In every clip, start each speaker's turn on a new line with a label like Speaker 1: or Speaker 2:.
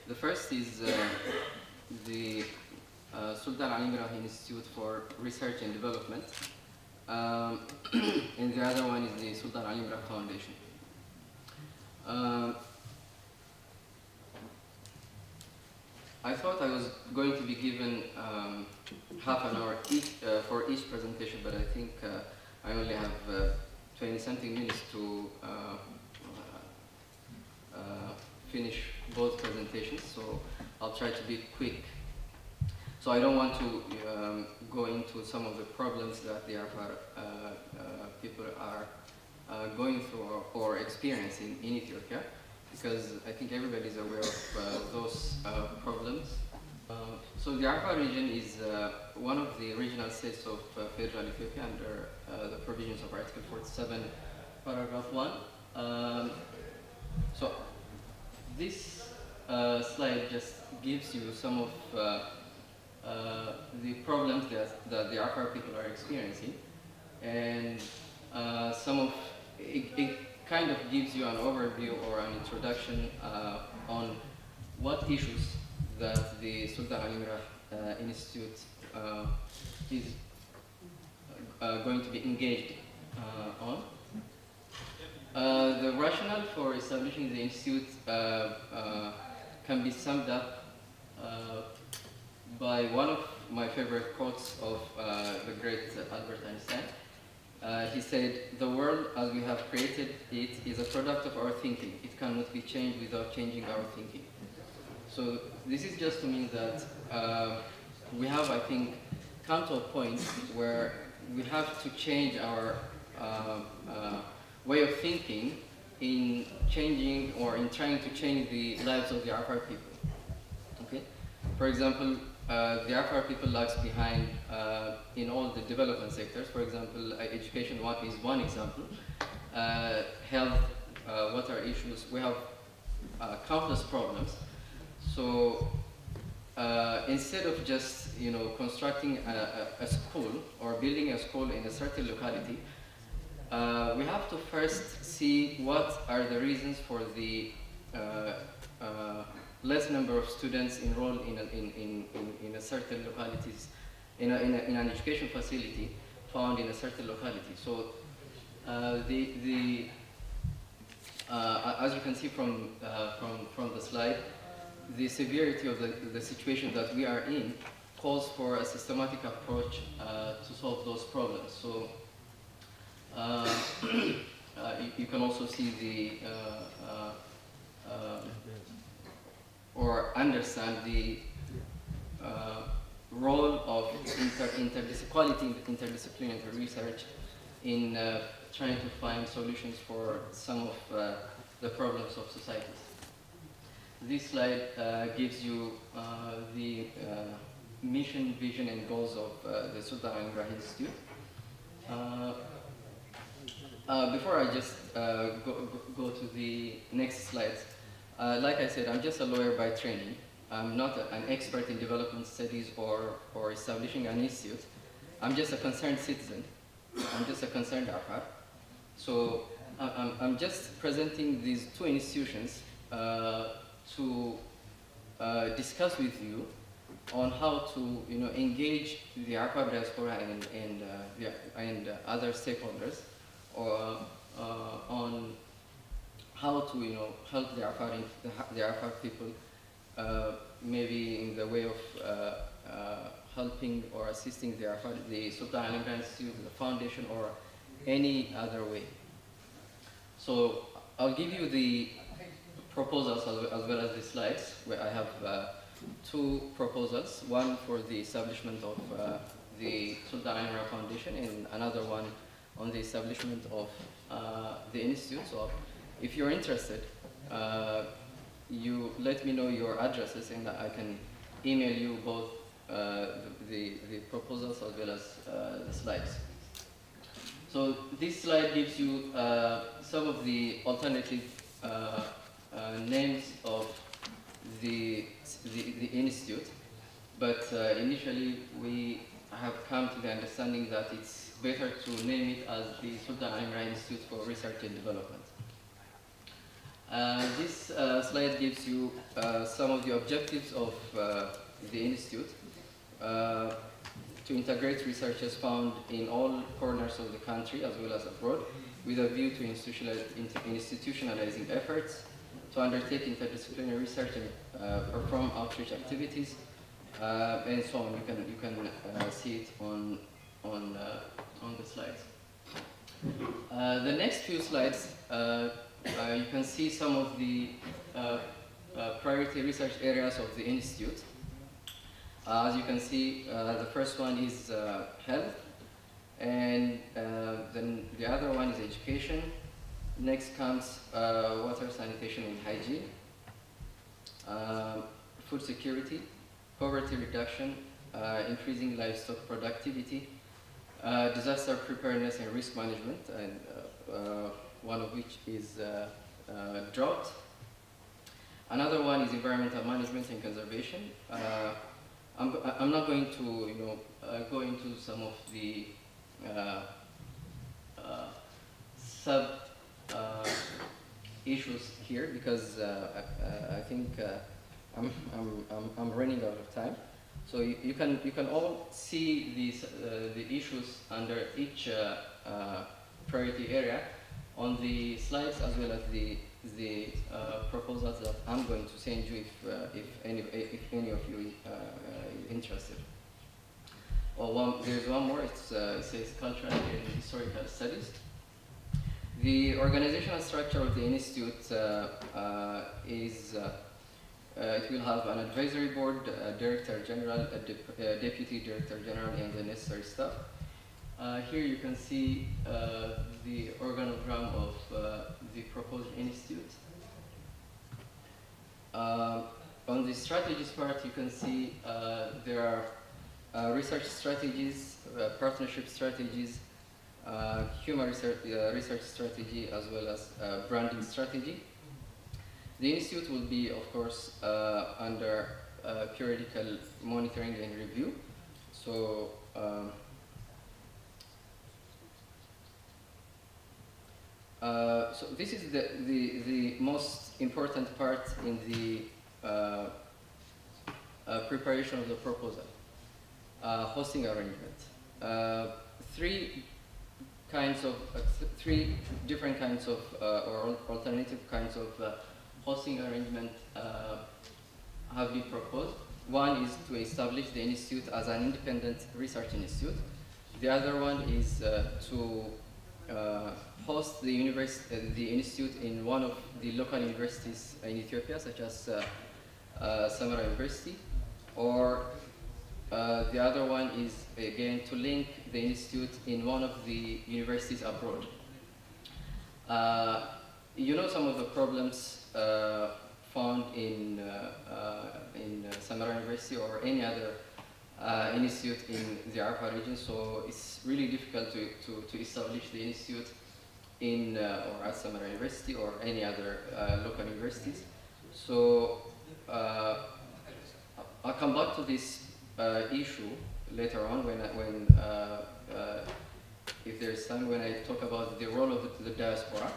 Speaker 1: The first is the SultanAliMirah Institute for Research and Development, and the other one is the SultanAliMirah Foundation. I thought I was going to be given half an hour each, for each presentation, but I think I only have 20-something minutes to finish both presentations, so I'll try to be quick. So I don't want to go into some of the problems that the people are going through or experiencing in Ethiopia, because I think everybody is aware of those problems. So the Afar region is one of the regional states of federal Ethiopia under the provisions of Article 47, paragraph 1. So this slide just gives you some of the problems that the Afar people are experiencing, and it kind of gives you an overview or an introduction on what issues that the SultanAliMirah Institute is going to be engaged on. The rationale for establishing the institute can be summed up by one of my favorite quotes of the great Albert Einstein. He said, "The world as we have created it is a product of our thinking. It cannot be changed without changing our thinking." So this is just to mean that we have, I think, come to a point where we have to change our way of thinking in changing or in trying to change the lives of the Afar people. Okay? For example, the Afar people lags behind in all the development sectors. For example, education is one example. Health, water issues, we have countless problems. So instead of just constructing a school or building a school in a certain locality, we have to first see what are the reasons for the less number of students enrolled in a certain localities, in an education facility found in a certain locality. So as you can see from the slide, the severity of the situation that we are in calls for a systematic approach to solve those problems. So you can also see or understand the role of quality interdisciplinary research in trying to find solutions for some of the problems of societies. This slide gives you the mission, vision, and goals of the SultanAliMirah Institute. Before I just go to the next slides, like I said, I'm just a lawyer by training. I'm not an expert in development studies or establishing an institute. I'm just a concerned citizen. I'm just a concerned Afar. So I'm just presenting these two institutions to discuss with you on how to engage the Afar diaspora and other stakeholders, or on how to help the Afar people, maybe in the way of helping or assisting the SultanAliMirah Institute, the foundation, or any other way. So I'll give you the proposals as well as the slides, where I have two proposals, one for the establishment of the SultanAliMirah Foundation and another one on the establishment of the institute. So if you're interested, you let me know your addresses and I can email you both the proposals as well as the slides. So this slide gives you some of the alternative names of the institute, but initially we have come to the understanding that it's better to name it as the SultanAliMirah Institute for Research and Development. This slide gives you some of the objectives of the institute to integrate researchers found in all corners of the country as well as abroad, with a view to institutionalizing efforts, to undertake interdisciplinary research and perform outreach activities, and so on. You can see it on the slides. The next few slides, you can see some of the priority research areas of the institute. As you can see, the first one is health, and then the other one is education. Next comes water, sanitation, and hygiene, food security, poverty reduction, increasing livestock productivity, disaster preparedness and risk management, and one of which is drought. Another one is environmental management and conservation. I'm not going to go into some of the sub issues here because I think I'm running out of time. So you can all see these the issues under each priority area on the slides, as well as the proposals that I'm going to send you if any of you is interested. There's one more. It says cultural and historical studies. The organizational structure of the institute is it will have an advisory board, a director general, a deputy director general, and the necessary staff. Here you can see the organogram of the proposed institute. On the strategies part, you can see there are research strategies, partnership strategies, human research strategy, as well as branding strategy. The institute will be, of course, under periodical monitoring and review. So, so this is the most important part in the preparation of the proposal. Hosting arrangement. Three different kinds of or alternative kinds of hosting arrangement have been proposed. One is to establish the institute as an independent research institute. The other one is to host the institute in one of the local universities in Ethiopia, such as Samara University, or the other one is, again, to link the institute in one of the universities abroad. You know some of the problems found in Samara University or any other institute in the Arfa region, so it's really difficult to establish the institute in or at Samara University or any other local universities. So I'll come back to this issue later on when if there's time, when I talk about the role of the diaspora.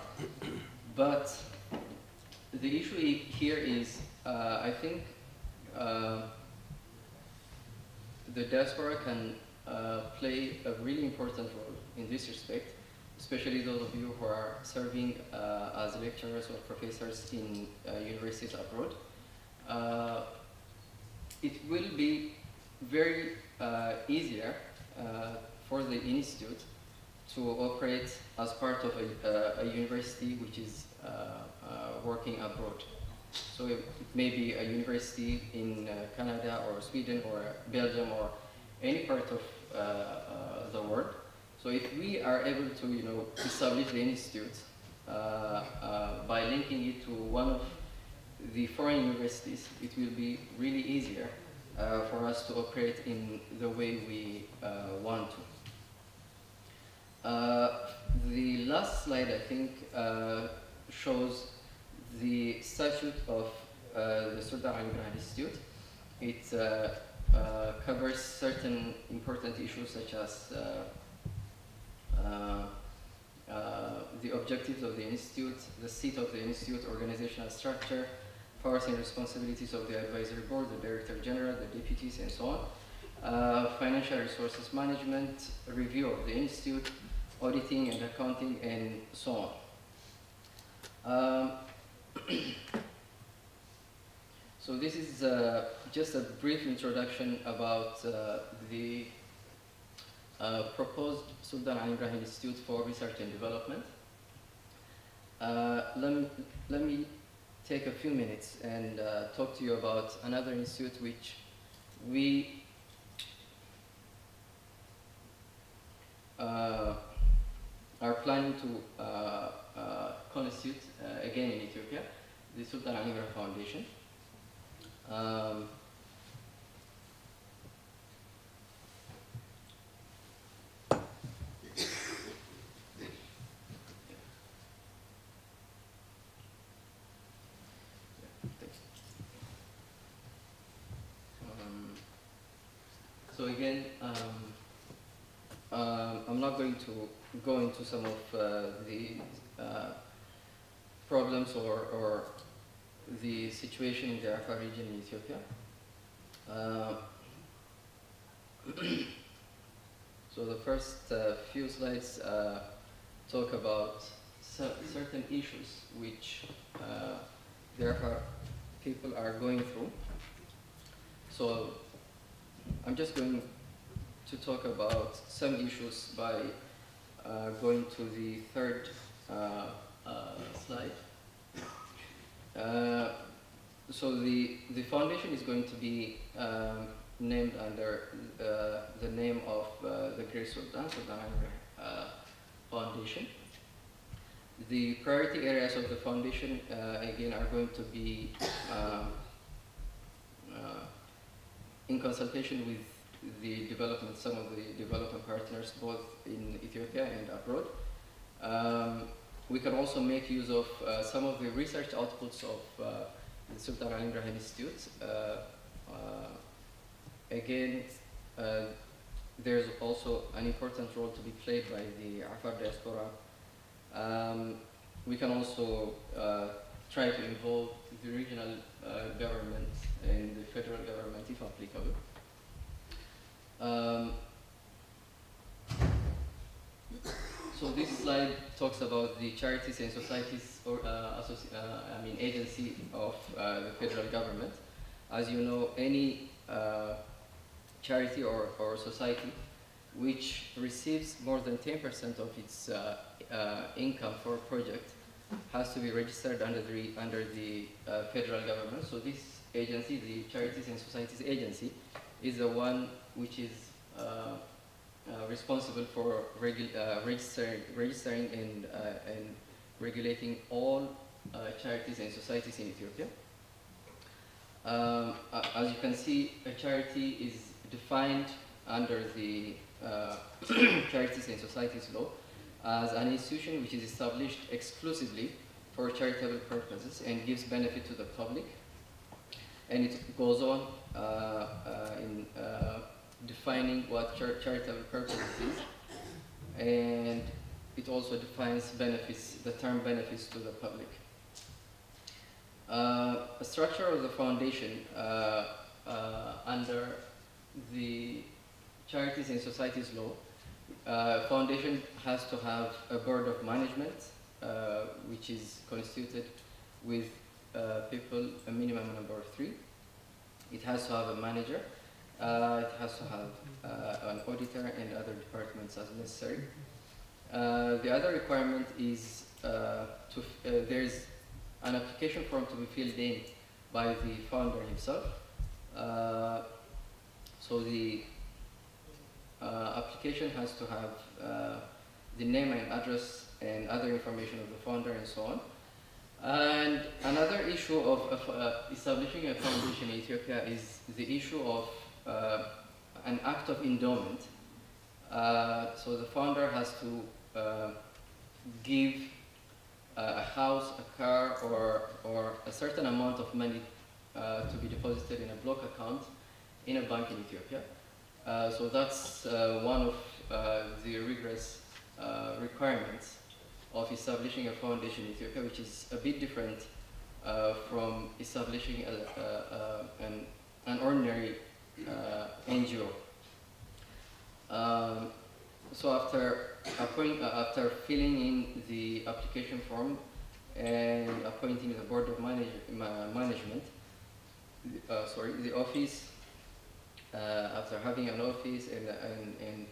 Speaker 1: But the issue here is, I think the diaspora can play a really important role in this respect, especially those of you who are serving as lecturers or professors in universities abroad. It will be very easier for the institute to operate as part of a university which is working abroad. So it may be a university in Canada or Sweden or Belgium or any part of the world. So if we are able to, establish the institute by linking it to one of the foreign universities, it will be really easier for us to operate in the way we want to. The last slide, I think, shows the statute of the SultanAliMirah Institute. It covers certain important issues such as the objectives of the institute, the seat of the institute, organizational structure, powers and responsibilities of the advisory board, the director general, the deputies, and so on. Financial resources management, review of the institute, auditing and accounting, and so on. So this is just a brief introduction about the proposed SultanAliMirah Institute for Research and Development. Let me take a few minutes and talk to you about another institute which we are planning to constitute again in Ethiopia, the SultanAliMirah Foundation. So again, I'm not going to go into some of the problems or the situation in the Afar region in Ethiopia. So the first few slides talk about certain issues which the Afar people are going through. So I'm just going to talk about some issues by going to the third slide. So the foundation is going to be named under the name of the Great Sultan, SultanAliMirah Foundation. The priority areas of the foundation, again, are going to be in consultation with the development, some of the development partners, both in Ethiopia and abroad. We can also make use of some of the research outputs of the SultanAliMirah Institute. Again, there's also an important role to be played by the Afar diaspora. We can also try to involve the regional government and the federal government if applicable. So this slide talks about the charities and societies, or agency of the federal government. As you know, any charity or society which receives more than 10% of its income for a project has to be registered under the federal government. So this agency, the Charities and Societies Agency, is the one which is responsible for registering and regulating all charities and societies in Ethiopia. As you can see, a charity is defined under the Charities and Societies Law as an institution which is established exclusively for charitable purposes and gives benefit to the public. And it goes on in defining what charitable purpose is, and it also defines benefits, the term benefits to the public. A structure of the foundation under the Charities and Societies Law, foundation has to have a board of management, which is constituted with people, a minimum number of 3. It has to have a manager. It has to have an auditor and other departments as necessary. The other requirement is there's an application form to be filled in by the founder himself. So the application has to have the name and address and other information of the founder and so on. And another issue of establishing a foundation in Ethiopia is the issue of an act of endowment. So the founder has to give a house, a car, or a certain amount of money to be deposited in a block account in a bank in Ethiopia. So that's one of the rigorous requirements of establishing a foundation in Ethiopia, which is a bit different from establishing an ordinary NGO. So after filling in the application form and appointing the board of management, the office, after having an office, and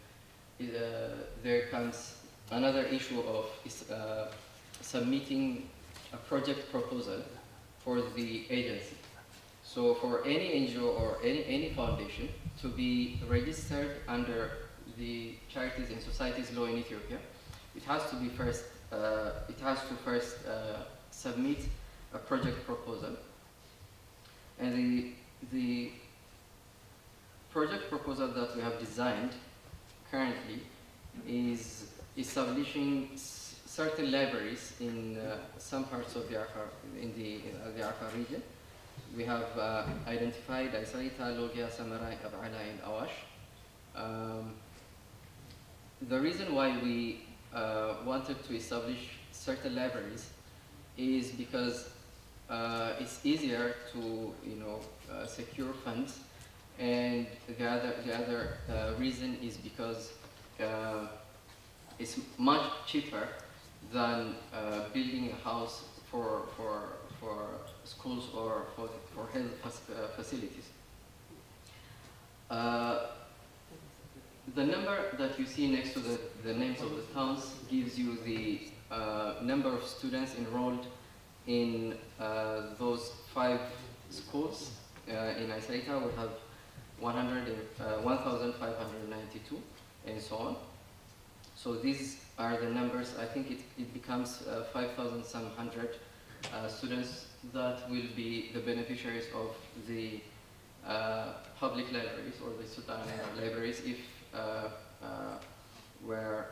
Speaker 1: there comes another issue of submitting a project proposal for the agency. So for any NGO or any foundation to be registered under the Charities and Societies Law in Ethiopia, it has to first submit a project proposal. And the project proposal that we have designed currently is establishing certain libraries in some parts of the Afar region. We have identified Isaita, Logia, Samarai, Ab'ala, and Awash. The reason why we wanted to establish certain libraries is because it's easier to secure funds, and the other reason is because it's much cheaper than building a house for schools or for health facilities. The number that you see next to the names of the towns gives you the number of students enrolled in those 5 schools. In Isaita we have 1,592 and so on. So these are the numbers. I think it becomes 5,000 some hundred students that will be the beneficiaries of the public libraries or the SultanAliMirah libraries if we're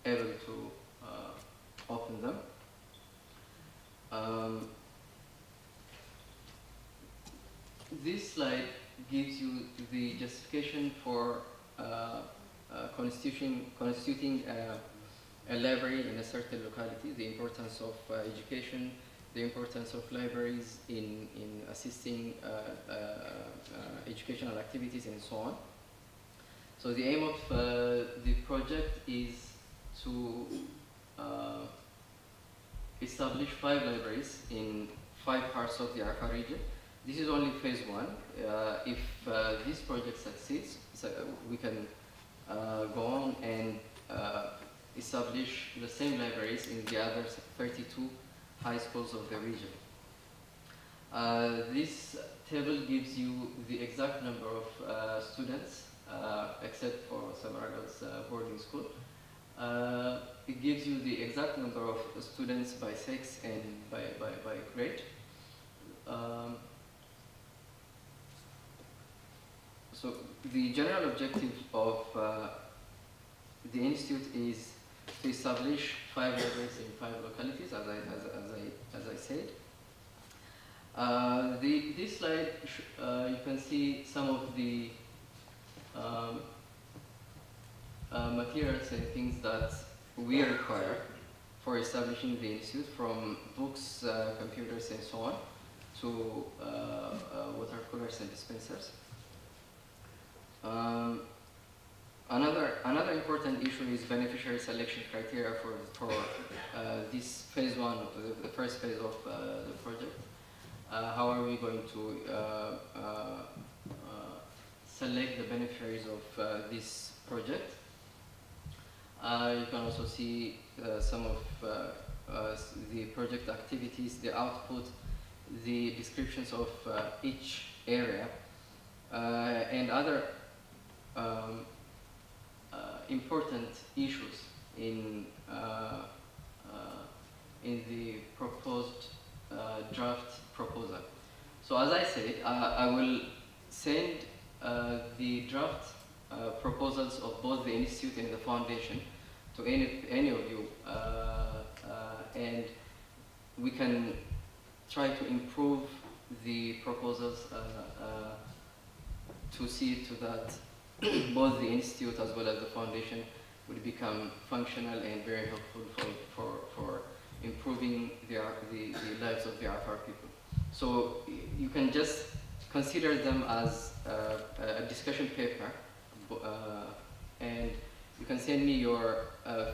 Speaker 1: able to open them. This slide gives you the justification for constituting a library in a certain locality, the importance of education, the importance of libraries in assisting educational activities and so on. So the aim of the project is to establish 5 libraries in 5 parts of the Afar region. This is only phase 1. If this project succeeds, so we can go on and establish the same libraries in the other 32 high schools of the region. This table gives you the exact number of students, except for Samarag's boarding school. It gives you the exact number of students by sex and by grade. So the general objective of the institute is to establish 5 libraries in 5 localities, as I said. This slide, you can see some of the materials and things that we require for establishing the institute, from books, computers, and so on, to water coolers and dispensers. Another important issue is beneficiary selection criteria for this phase 1, the first phase of the project. How are we going to select the beneficiaries of this project? You can also see some of the project activities, the output, the descriptions of each area, and other important issues in the proposed draft proposal. So as I said, I will send the draft proposals of both the institute and the foundation to any of you, and we can try to improve the proposals to see to that both the institute as well as the foundation would become functional and very helpful for improving the lives of the Afar people. So you can just consider them as a discussion paper, and you can send me your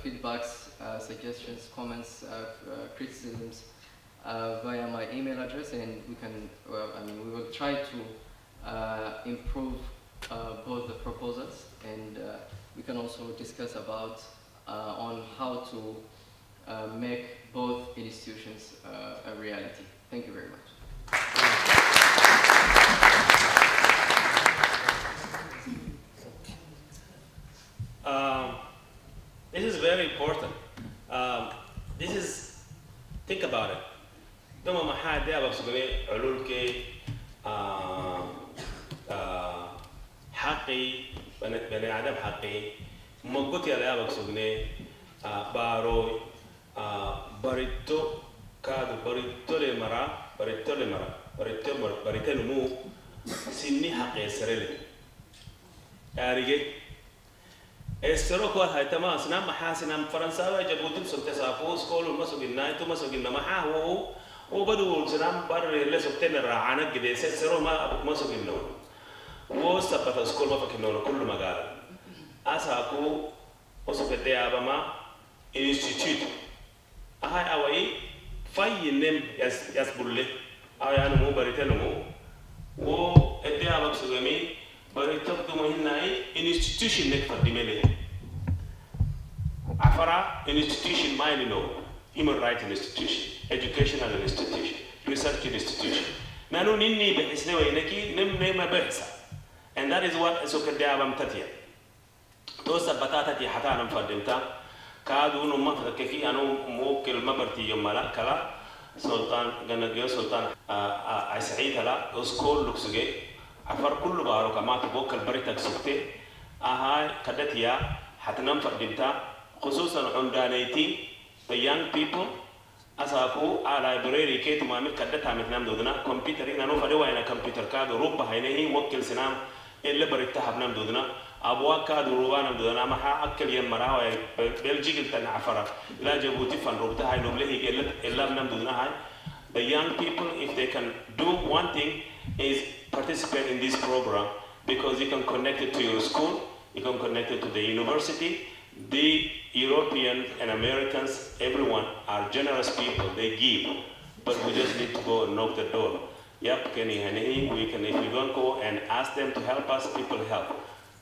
Speaker 1: feedbacks, suggestions, comments, criticisms via my email address, and we can, we will try to improve both the proposals, and we can also discuss about on how to make both institutions a reality. Thank you very much.
Speaker 2: This is very important. Think about it. Doma maxaa dee abaqsugay cululkay حقي بني آدم حقي مقبوط يا لعبك سجنة باروي بريتو كادو بريتو لمرا نمو سني حقي سرلي أريجي استروكو هاي تمام سنام محاسنام فرنسا وجبوتي سبت سافوس كل ما سجنا إنتو ما سجنا محا هو بدو سنام بار اللي سبتنا راعنا كده استرو ما سجنا wo sabata school ma fakki nono kullu magala asa ko osofete abama institute ahay awai fayinem yas bulle ayanu mo baritelo mo wo ete abak sugami baritok to mo hinai institution nek fadimele afara institution mine no human rights institution educational institution research institution nanu ninni be isne waynaki nem behsa. And that is what Sokadiabam Tatia. Those are Batatati Hatanam Fadimta, Kadu no Mafaki, Anu Mokil Maberti Yomala, Kala, Sultan Ganagio, Sultan Isaitala, those cold looks again, Afarkuluba, Kamata, Vocal Barita Sukte, Ahai, Kadatia, Hatanam Fadimta, Khususan Undanati, the young people, Asaku, a library, Kate Mamit Kadata Mitnam Dudana, computer in Anofadewa in a computer card, Rupa Haine, Mokil Sinam. إلا بريتها بنام دودنا أبواك دروبان دودنا ما ها أكل يمراه بلجيك التنعفرة لا جبوتي فن روبتها هاي نبله إلا بنام دودنا هاي. The young people, if they can do one thing, is participate in this program because you can connect it to your school, you can connect it to the university. The Europeans and Americans, everyone are generous people. They give, but we just need to go and knock the door. Yep, we can, if you don't go and ask them to help us, people help.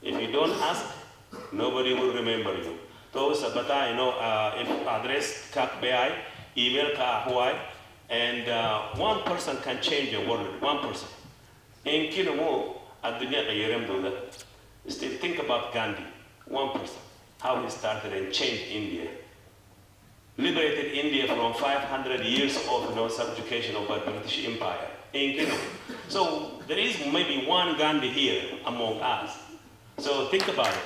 Speaker 2: If you don't ask, nobody will remember you. Those, but I know, if address KAKBI, email KAHUAI, and one person can change the world, one person. In Kilomo, at the Nyaka do that. Still think about Gandhi, one person, how he started and changed India. Liberated India from 500 years of subjugation of the British Empire. So there is maybe one Gandhi here among us. So think about it.